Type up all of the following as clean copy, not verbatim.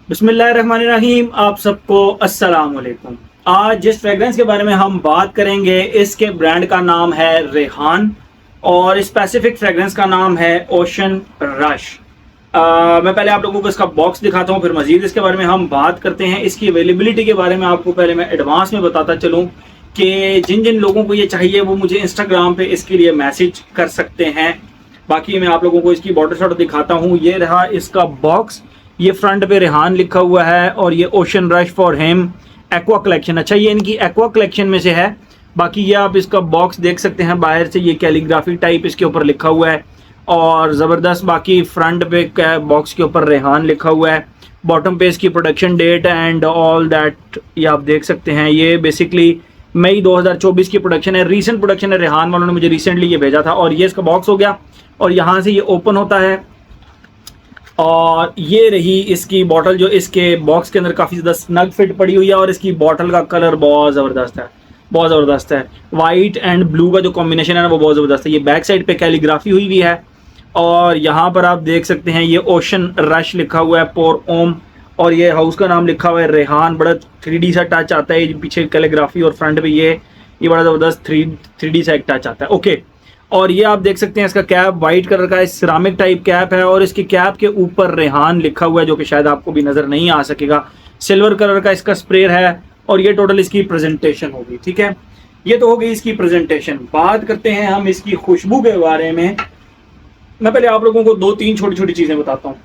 बिस्मिल्लाहिर्रहमानिर्रहीम। आप सबको अस्सलाम वालेकुम। आज जिस फ्रेग्रेंस के बारे में हम बात करेंगे इसके ब्रांड का नाम है रेहान और स्पेसिफिक फ्रेग्रेंस का नाम है ओशन रश। मैं पहले आप लोगों को इसका बॉक्स दिखाता हूँ, फिर मजीद इसके बारे में हम बात करते हैं। इसकी अवेलेबिलिटी के बारे में आपको पहले मैं एडवांस में बताता चलूँ कि जिन जिन लोगों को ये चाहिए वो मुझे इंस्टाग्राम पे इसके लिए मैसेज कर सकते हैं। बाकी मैं आप लोगों को इसकी बॉटल शॉट दिखाता हूँ। ये रहा इसका बॉक्स। ये फ्रंट पे रेहान लिखा हुआ है और ये ocean rush for him aqua collection. अच्छा, ये इनकी एक्वा कलेक्शन में से है। बाकी ये आप इसका बॉक्स देख सकते हैं, बाहर से ये कैलीग्राफी टाइप इसके ऊपर लिखा हुआ है और ज़बरदस्त। बाकी फ्रंट पे बॉक्स के ऊपर रेहान लिखा हुआ है, बॉटम पे इसकी production date and all that ये आप देख सकते हैं। ये बेसिकली मई 2024 की प्रोडक्शन है, रीसेंट प्रोडक्शन है। रेहान वालों ने मुझे रिसेंटली ये भेजा था और ये इसका बॉक्स हो गया और यहाँ से ये ओपन होता है और ये रही इसकी बॉटल जो इसके बॉक्स के अंदर काफ़ी ज़्यादा स्नग फिट पड़ी हुई है और इसकी बॉटल का कलर बहुत ज़बरदस्त है, बहुत ज़बरदस्त है। वाइट एंड ब्लू का जो कॉम्बिनेशन है ना वो बहुत ज़बरदस्त है। ये बैक साइड पे कैलीग्राफी हुई भी है और यहाँ पर आप देख सकते हैं ये ओशन रश लिखा हुआ है पोर ओम और ये हाउस का नाम लिखा हुआ है रेहान। बड़ा 3D सा टच आता है, पीछे कैलीग्राफी और फ्रंट पे ये बड़ा ज़बरदस्त 3D सा एक टच आता है। ओके, और ये आप देख सकते हैं इसका कैप वाइट कलर का सिरामिक टाइप कैप है और इसके कैप के ऊपर रेहान लिखा हुआ है जो कि शायद आपको भी नज़र नहीं आ सकेगा। सिल्वर कलर का इसका स्प्रे है और ये टोटल इसकी प्रेजेंटेशन होगी। ठीक है, ये तो हो गई इसकी प्रेजेंटेशन। बात करते हैं हम इसकी खुशबू के बारे में। मैं पहले आप लोगों को 2-3 छोटी छोटी चीज़ें बताता हूँ।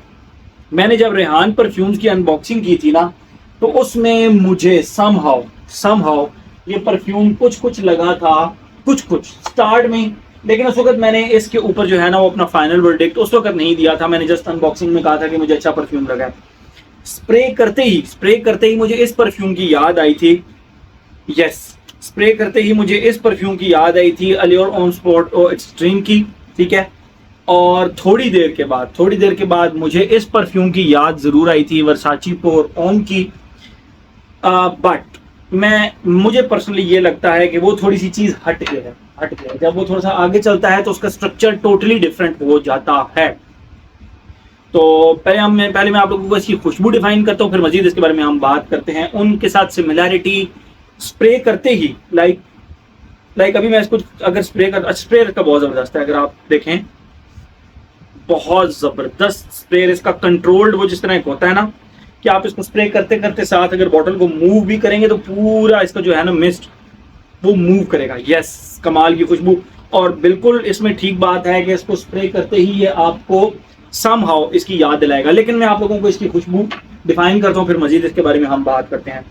मैंने जब रेहान परफ्यूम्स की अनबॉक्सिंग की थी ना तो उसमें मुझे समहाउ ये परफ्यूम कुछ लगा था, कुछ स्टार्ट में, लेकिन उस वक्त मैंने इसके ऊपर जो है ना वो अपना फाइनल वर्डिक्ट उस वक्त नहीं दिया था। मैंने जस्ट अनबॉक्सिंग में कहा था कि मुझे अच्छा परफ्यूम लगा। स्प्रे करते ही मुझे इस परफ्यूम की याद आई थी। यस, स्प्रे करते ही मुझे इस परफ्यूम की याद आई थी अलियोर ऑन स्पॉट ओ एक्सट्रीम की। ठीक है, और थोड़ी देर के बाद मुझे इस परफ्यूम की याद जरूर आई थी वर्साची पोर ओम की। बट मुझे पर्सनली ये लगता है कि वो थोड़ी सी चीज़ हट गई है। जब वो थोड़ा सा आगे चलता है तो उसका स्ट्रक्चर टोटली डिफरेंट हो जाता है। तो पहले मैं आप लोगों को इसकी खुशबू डिफाइन करता हूँ, फिर मजीद इसके बारे में हम बात करते हैं। उनके साथ सिमिलैरिटी स्प्रे करते ही लाइक अभी मैं इसको अगर स्प्रे का बहुत ज़बरदस्त है। अगर आप देखें बहुत ज़बरदस्त स्प्रे इसका, कंट्रोल्ड वो जिस तरह एक होता है ना कि आप इसको स्प्रे करते करते साथ अगर बॉटल को मूव भी करेंगे तो पूरा इसका जो है ना मिस्ट वो मूव करेगा। यस, कमाल की खुशबू। और बिल्कुल इसमें ठीक बात है कि इसको स्प्रे करते ही ये आपको समहाउ इसकी याद दिलाएगा। लेकिन मैं आप लोगों को इसकी खुशबू डिफाइन करता हूँ, फिर मजीद इसके बारे में हम बात करते हैं।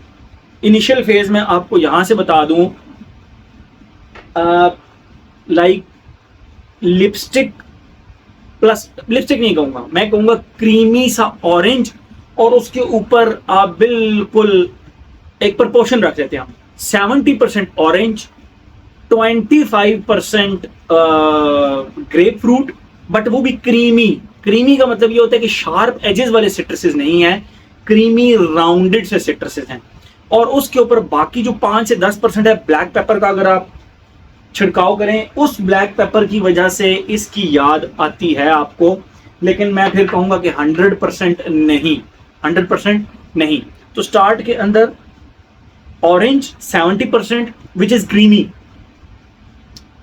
इनिशियल फेज में आपको यहाँ से बता दूँ, लाइक लिपस्टिक प्लस लिपस्टिक नहीं कहूँगा, मैं कहूँगा क्रीमी सा ऑरेंज और उसके ऊपर आप बिल्कुल एक प्रपोर्शन रख लेते हैं हम 70% ऑरेंज, 25% ग्रेप फ्रूट, बट वो भी क्रीमी का मतलब ये होता है कि शार्प एजेस वाले सिट्रसेस नहीं है, क्रीमी राउंडेड से सिट्रसेस हैं। और उसके ऊपर बाकी जो 5 से 10% है ब्लैक पेपर का अगर आप छिड़काव करें, उस ब्लैक पेपर की वजह से इसकी याद आती है आपको। लेकिन मैं फिर कहूँगा कि 100% नहीं। तो स्टार्ट के अंदर ऑरेंज 70% विच इज क्रीमी,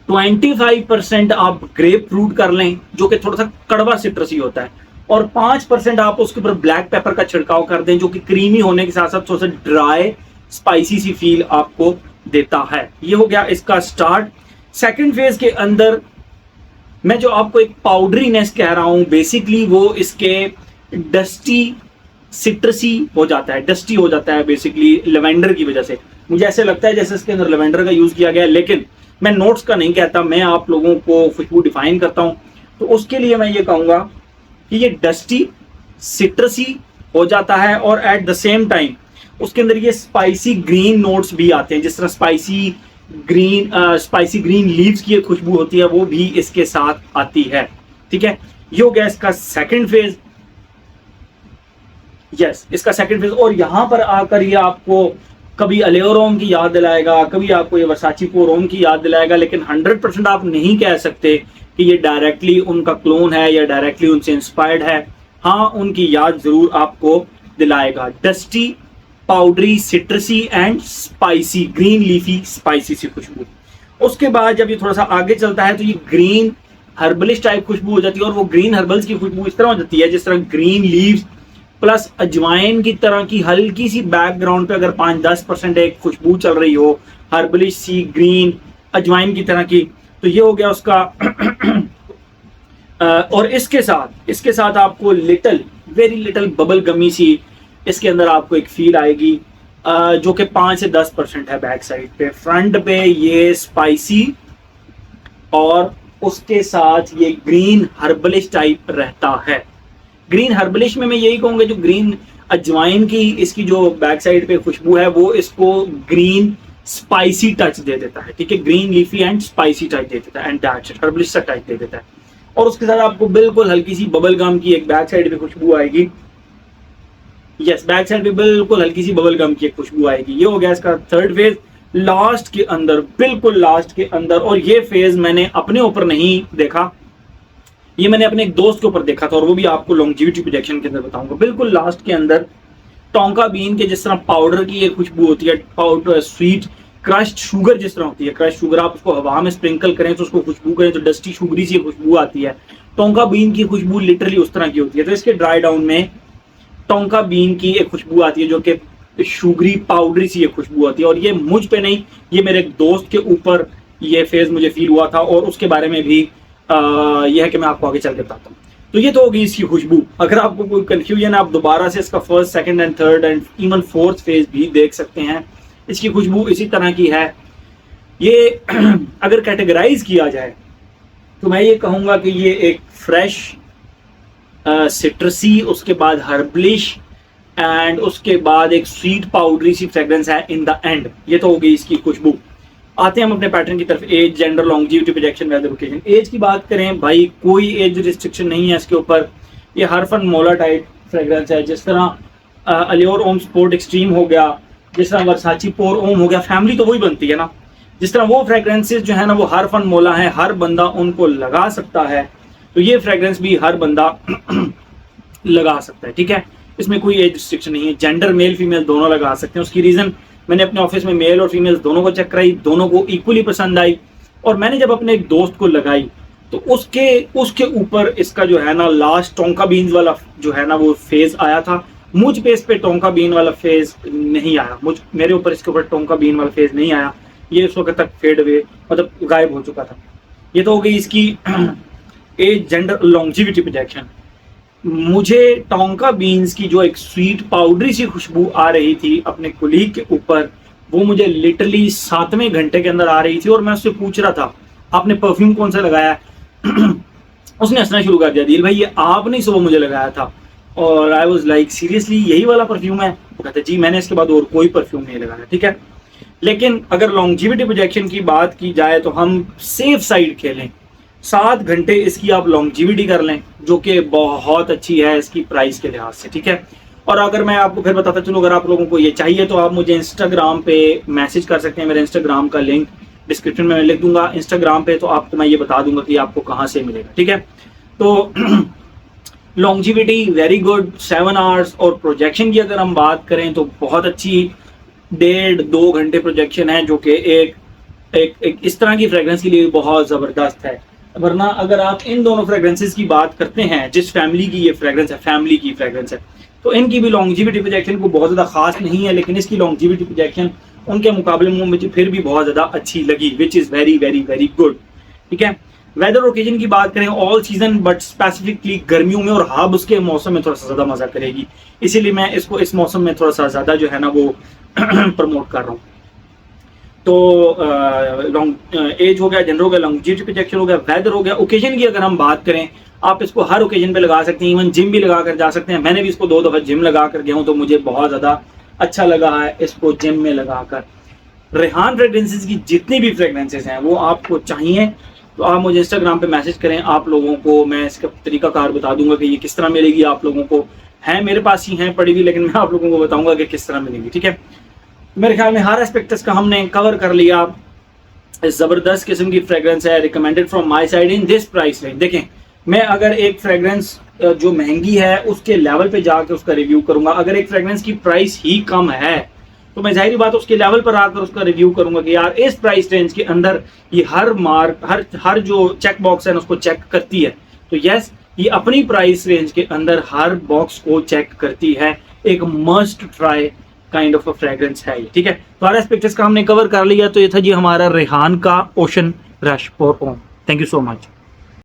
25% आप ग्रेप फ्रूट कर लें जो कि थोड़ा सा कड़वा सिट्रसी होता है, और 5% आप उसके ऊपर ब्लैक पेपर का छिड़काव कर दें जो कि क्रीमी होने के साथ साथ थोड़ा सा ड्राई स्पाइसी सी फील आपको देता है। ये हो गया इसका स्टार्ट। सेकंड फेज के अंदर मैं जो आपको एक पाउडरीनेस कह रहा हूं, बेसिकली वो इसके डस्टी सिट्रसी हो जाता है, डस्टी हो जाता है बेसिकली लेवेंडर की वजह से। मुझे ऐसे लगता है जैसे इसके अंदर लेवेंडर का यूज किया गया है, लेकिन मैं नोट्स का नहीं कहता, मैं आप लोगों को खुशबू डिफाइन करता हूं। तो उसके लिए मैं ये कहूंगा कि ये डस्टी सिट्रसी हो जाता है और एट द सेम टाइम उसके अंदर ये स्पाइसी ग्रीन नोट्स भी आते हैं, जिस तरह स्पाइसी ग्रीन लीव्स की एक खुशबू होती है वो भी इसके साथ आती है। ठीक है, ये हो गया इसका सेकंड फेज। यस, इसका सेकंड फेज। और यहां पर आकर ये आपको कभी अलेओरोम की याद दिलाएगा, कभी आपको ये वर्साची पोरोम की याद दिलाएगा, लेकिन 100% आप नहीं कह सकते कि ये डायरेक्टली उनका क्लोन है या डायरेक्टली उनसे इंस्पायर्ड है। हाँ, उनकी याद जरूर आपको दिलाएगा। Dusty, powdery, citrusy and spicy, green leafy spicy सी खुशबू। उसके बाद जब ये थोड़ा सा आगे चलता है तो ये ग्रीन हर्बलिश टाइप खुशबू हो जाती है, और वो ग्रीन हर्बल्स की खुशबू इस तरह हो जाती है जिस तरह ग्रीन लीव्स प्लस अजवाइन की तरह की हल्की सी बैकग्राउंड पे अगर 5-10% एक खुशबू चल रही हो, हर्बलिश सी ग्रीन अजवाइन की तरह की, तो ये हो गया उसका और इसके साथ आपको लिटिल, वेरी लिटिल बबल गमी सी इसके अंदर आपको एक फील आएगी, जो कि 5 से 10% है बैक साइड पे। फ्रंट पे ये स्पाइसी और उसके साथ ये ग्रीन हर्बलिश टाइप रहता है। ग्रीन हर्बलिश में मैं यही कहूंगा, जो ग्रीन अजवाइन की इसकी जो बैक साइड पे खुशबू है वो इसको ग्रीन स्पाइसी टच दे देता है, ठीक है, green leafy and spicy touch दे देता है, एंड दैट्स इट, हर्बलिश सा टच दे देता है। और उसके साथ आपको बिल्कुल हल्की सी बबल गम की एक बैक साइड पे खुशबू आएगी। यस, बैक साइड पे बिल्कुल हल्की सी बबल गम की एक खुशबू आएगी। ये हो गया इसका थर्ड फेज, लास्ट के अंदर, बिल्कुल लास्ट के अंदर। और ये फेज मैंने अपने ऊपर नहीं देखा, ये मैंने अपने एक दोस्त के ऊपर देखा था, और वो भी आपको लॉन्जिविटी प्रोजेक्शन के अंदर बताऊंगा। बिल्कुल लास्ट के अंदर टोंका बीन के जिस तरह पाउडर की एक खुशबू होती है, पाउडर स्वीट क्रश्ड शुगर जिस तरह होती है, क्रश्ड शुगर आप उसको हवा में स्प्रिंकल करें तो उसको खुशबू करें तो डस्टी शुगरी सी खुशबू आती है। टोंका बीन की खुशबू लिटरली उस तरह की होती है। तो इसके ड्राई डाउन में टोंका बीन की एक खुशबू आती है जो कि शुगरी पाउडरी सी एक खुशबू आती है। और ये मुझ पे नहीं, ये मेरे एक दोस्त के ऊपर ये फेज मुझे फील हुआ था, और उसके बारे में भी यह है कि मैं आपको आगे चल के बताता हूँ। तो ये तो होगी इसकी खुशबू। अगर आपको कोई कंफ्यूजन है, आप दोबारा से इसका first, second and third and even fourth phase भी देख सकते हैं। इसकी खुशबू इसी तरह की है। ये अगर कैटेगराइज किया जाए तो मैं ये कहूँगा कि ये एक फ्रेश, सिट्रसी, उसके बाद हर्बलिश एंड उसके बाद एक स्वीट पाउडरी सी फ्रेग्रेंस है इन द एंड। ये तो हो गई इसकी खुशबू। आते हैं हम अपने पैटर्न की तरफ। Age, gender, longevity, projection, weather, occasion. Age की बात करें भाई, कोई एज रिस्ट्रिक्शन नहीं है इसके ऊपर। ये हरफन मोला टाइप फ्रेग्रेंस है, जिस तरह अलियोर ओम स्पोर्ट एक्सट्रीम हो गया, जिस तरह वर्साची पोर ओम हो गया, फैमिली तो वही बनती है ना। जिस तरह वो फ्रेग्रेंसेस जो है ना वो हरफन मोला है, हर बंदा उनको लगा सकता है, तो ये फ्रेग्रेंस भी हर बंदा लगा सकता है, ठीक है। इसमें कोई एज रिस्ट्रिक्शन नहीं है। जेंडर मेल फीमेल दोनों लगा सकते हैं। उसकी रीज़न, मैंने अपने ऑफिस में मेल और फीमेल दोनों को चेक कराई, दोनों को इक्वली पसंद आई। और मैंने जब अपने एक दोस्त को लगाई तो उसके ऊपर इसका जो है ना लास्ट टोंका बीन्स वाला जो है ना वो फेज आया था। मुझ पे इस पे टोंका बीन वाला फेज नहीं आया, मेरे ऊपर इसके ऊपर टोंका बीन वाला फेज नहीं आया। ये उस वक्त तक फेड हुए, मतलब गायब हो चुका था। ये तो हो गई इसकी एज, जेंडर, लॉन्जिविटी, प्रोजेक्शन। मुझे टोंका बीन्स की जो एक स्वीट पाउडरी सी खुशबू आ रही थी अपने कुलीग के ऊपर, वो मुझे लिटरली 7वें घंटे के अंदर आ रही थी। और मैं उससे पूछ रहा था आपने परफ्यूम कौन सा लगाया है? उसने हंसना शुरू कर दिया, दिल भाई ये आपने सुबह मुझे लगाया था। और आई वॉज लाइक सीरियसली यही वाला परफ्यूम है? वो कहते जी मैंने इसके बाद और कोई परफ्यूम नहीं लगाया, ठीक है। लेकिन अगर लॉन्जिविटी प्रोजेक्शन की बात की जाए तो हम सेफ साइड खेलें, 7 घंटे इसकी आप लॉन्जिविटी कर लें, जो कि बहुत अच्छी है इसकी प्राइस के लिहाज से, ठीक है। और अगर मैं आपको फिर बताता चलूँ, अगर आप लोगों को ये चाहिए तो आप मुझे इंस्टाग्राम पे मैसेज कर सकते हैं। मेरे इंस्टाग्राम का लिंक डिस्क्रिप्शन में मैं लिख दूंगा इंस्टाग्राम पे, तो आपको मैं ये बता दूंगा कि आपको कहाँ से मिलेगा, ठीक है। तो लॉन्जिविटी वेरी गुड, 7 आवर्स। और प्रोजेक्शन की अगर हम बात करें तो बहुत अच्छी 1.5-2 घंटे प्रोजेक्शन है, जो कि एक इस तरह की फ्रेग्रेंस के लिए बहुत ज़बरदस्त है। वरना अगर आप इन दोनों फ्रेग्रेंसेस की बात करते हैं, जिस फैमिली की ये फ्रेग्रेंस है, फैमिली की फ्रेग्रेंस है, तो इनकी भी लॉन्जिविटी प्रोजेक्शन को बहुत ज़्यादा खास नहीं है, लेकिन इसकी लॉन्जिविटी प्रोजेक्शन उनके मुकाबले में मुझे फिर भी बहुत ज़्यादा अच्छी लगी, which is very very very good, ठीक है। वेदर ओकेजन की बात करें, ऑल सीजन, बट स्पेसिफिकली गर्मियों में और हब उसके मौसम में थोड़ा सा ज़्यादा मज़ा करेगी, इसीलिए मैं इसको इस मौसम में थोड़ा सा ज़्यादा जो है ना वो प्रमोट कर रहा हूँ। तो एज हो गया, जेंडर हो गया, लॉन्जिविटी प्रोजेक्शन हो गया, वेदर हो गया। ओकेजन की अगर हम बात करें, आप इसको हर ओकेजन पे लगा सकते हैं, इवन जिम भी लगा कर जा सकते हैं। मैंने भी इसको 2 दफ़ा जिम लगा कर गया हूँ, तो मुझे बहुत ज़्यादा अच्छा लगा है इसको जिम में लगा कर। रेहान फ्रेग्रेंसेस की जितनी भी फ्रेग्रेंसेस हैं वो आपको चाहिए तो आप मुझे इंस्टाग्राम पे मैसेज करें। आप लोगों को मैं इसका तरीकाकार बता दूंगा कि ये किस तरह मिलेगी आप लोगों को। है मेरे पास ही हैं पड़ी हुई, लेकिन मैं आप लोगों को बताऊंगा कि किस तरह मिलेगी, ठीक है। मेरे ख्याल में हर एस्पेक्ट्स का हमने कवर कर लिया। ज़बरदस्त किस्म की फ्रेग्रेंस है, recommended from my side in this price range. देखें मैं अगर एक फ्रेग्रेंस जो महंगी है उसके लेवल पे जाकर उसका रिव्यू करूंगा। अगर एक फ्रेग्रेंस की प्राइस ही कम है तो मैं जाहिर बात उसके लेवल पर आकर उसका रिव्यू करूंगा कि यार इस प्राइस रेंज के अंदर ये हर जो चेक बॉक्स है ना उसको चेक करती है। तो यस, ये अपनी प्राइस रेंज के अंदर हर बॉक्स को चेक करती है। एक must try kind of a fragrance है ये, ठीक है। तो आर एस पिक्चर्स का हमने कवर कर लिया। तो ये था जी हमारा रेहान का ocean rush for home. Thank you so much.